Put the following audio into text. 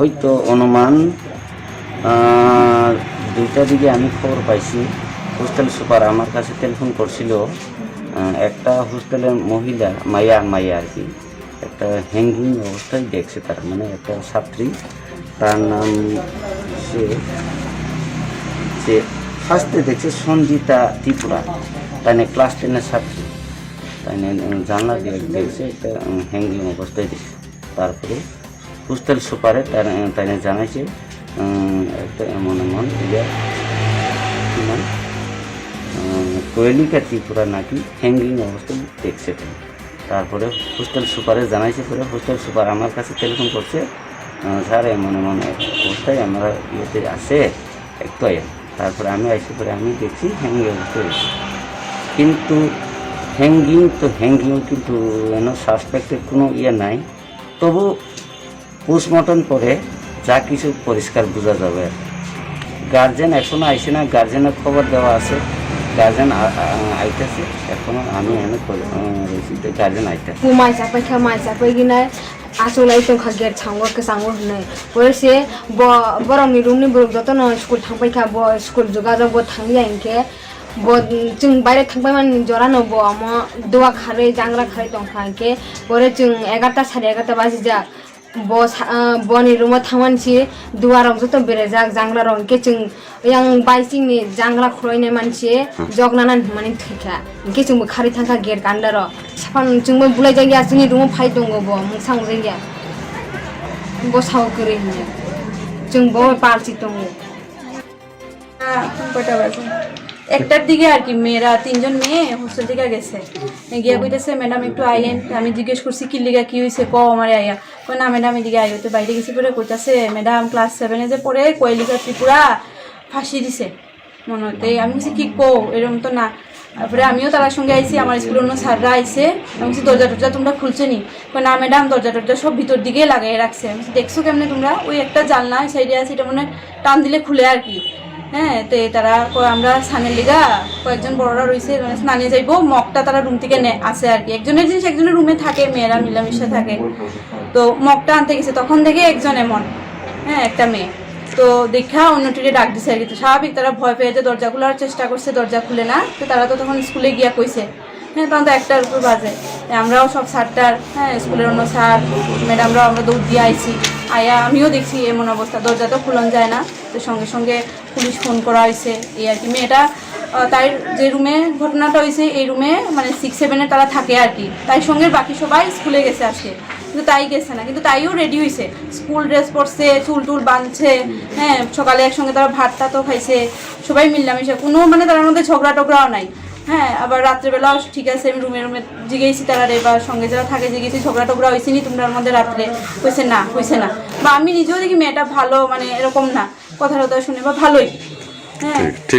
ওই তো অনুমান 2টার দিকে আমি খবর পাইছি। হোস্টেল সুপার আমার কাছে টেলিফোন করছিল। একটা হোস্টেলের মহিলা মাইয়া আর কি, একটা হ্যাঙ্গিং অবস্থায় দেখছে। তার মানে একটা ছাত্রী, তার নাম সে ফার্স্টে দেখছে সঞ্জিতা ত্রিপুরা, তাই না ক্লাস 10-এর ছাত্রী। তাই না জানলা দিয়ে দেখছে একটা হ্যাঙ্গিং অবস্থায় দেখছে। তারপরে হোস্টেল সুপারে তাই না জানাইছে একটা এমন কোয়েলিকা ত্রিপুরা নাকি হ্যাঙ্গিং অবস্থায় দেখছে। তারপরে হোস্টেল সুপারে জানাইছে। পরে হোস্টেল সুপার আমার কাছে টেলিফোন করছে, স্যার এমন অবস্থায় আমরা ইয়েতে আসে একটু আয়া। তারপরে আমি আসি, পরে আমি দেখছি হ্যাঙ্গিং অবস্থায় রয়েছে। কিন্তু হ্যাঙ্গিং কিন্তু সাসপেক্টের কোনো ইয়ে নাই। তবু পোস্টমর্টম করে যা কিছু পরিষ্কার বোঝা যাবে। গার্জেন এখনও আইসে না, গার্জেনের খবর দেওয়া আছে, গার্জেন আইতেছে। এখনো আমি এনে রয়েছি, গার্জেন আইতেছে। माइसाफै गिनाय आसोलाय तंखा गेट सांगो के सांगो होननाय बोरसे बरंनि रुमनि बरक जतन स्कुल थांबायखा ब स्कुल जगाजग ब थांलिया इनके ब जों बायरे थांबाय मान जरानो ब म दवा खारै जांग्रा खारै तंखा इनके बोरे जों 11टा 11:30 बाजि जा बनि रुमा थांमानसि दुवारं जत बेरेजाक जांग्रा रं के जों yang बाइसिंनि जांग्रा खरयनाय मानसि जगनानान माने थैखा इनके जोंबो खारै थांखा गेट गान्दार साफान जोंबो बुलाय जायगा जोंनि रुमा फाइ दङ ब मुसां जायगा ब साव करे हिने जोंबो पार्टी दङ। কটা বাজে? একটার দিকে আর কি মেয়েরা 3জন মেয়ে হোস্টেল থেকে গেছে, গিয়া কইতেছে ম্যাডাম একটু আইয়েন। আমি জিজ্ঞেস করছি কি লিগা কি হয়েছে, ক আমার আইয়া কই না ম্যাডাম এদিকে আইও। তো বাইরে গেছি, পরে কইতাছে ম্যাডাম ক্লাস 7-এ যে পড়ে কোয়েলিকা ত্রিপুরা ফাঁসি দিছে মনে হতে। আমি বলছি কি কো, এরকম তো না। তারপরে আমিও তার সঙ্গে আইছি, আমার স্কুলের অন্য স্যাররা আইছে। আমি বলছি দরজা টরজা তোমরা খুলছে নি? না ম্যাডাম দরজা টরজা সব ভিতর দিকে লাগাই রাখছে। আমি বলছি দেখছো কেমনে তোমরা? ওই একটা জানলা সাইডে আছে, এটা মনে টান দিলে খুলে আর কি। হ্যাঁ, তো তারা আমরা স্নানের লিগা কয়েকজন বড়রা রয়েছে, মানে স্নানে যাইবো, মগটা তারা রুম থেকে আসে আর কি। একজনের জিনিস একজনের রুমে থাকে, মেয়েরা মিলামিশা থাকে। তো মগটা আনতে গেছে, তখন থেকে একজন এমন, হ্যাঁ একটা মেয়ে, তো দেখা অন্যটিরে ডাক দিছে আর কি। তো স্বাভাবিক তারা ভয় পেয়ে যে দরজা খোলার চেষ্টা করছে, দরজা খুলে না। তো তারা তো তখন স্কুলে গিয়া কইছে, হ্যাঁ তখন তো 1টার উপর বাজে। আমরাও সব স্যারটার, হ্যাঁ স্কুলের অন্য স্যার ম্যাডামরাও আমরা দৌড় দিয়ে আইছি। আয়া আমিও দেখছি এমন অবস্থা, দরজা তো খুলন যায় না। তো সঙ্গে সঙ্গে পুলিশ ফোন করা হয়েছে এই আর কি। মেয়েটা তাই যে রুমে ঘটনাটা হয়েছে এই রুমে মানে 6-7-এ তারা থাকে আর কি। তাই সঙ্গে বাকি সবাই স্কুলে গেছে আজকে, কিন্তু তাই গেছে না। কিন্তু তাইও রেডি হয়েছে, স্কুল ড্রেস পরছে, চুল টুল বাঁধছে, হ্যাঁ সকালে একসঙ্গে তারা ভাতটা তো খাইছে, সবাই মিলামিশা, কোনো মানে তার মধ্যে ঝগড়া টগড়াও নাই। হ্যাঁ আবার রাত্রেবেলাও ঠিক আছে, আমি রুমে জিগেছি তারা রে বা সঙ্গে যারা থাকে জিগেছি ঝগড়া টগড়া হয়েছে নি তোমরা মধ্যে রাত্রে? হয়েছে না। বা আমি নিজেও দেখি মেয়েটা ভালো, মানে এরকম না, কথা টথা শুনে বা ভালোই। হ্যাঁ ঠিক।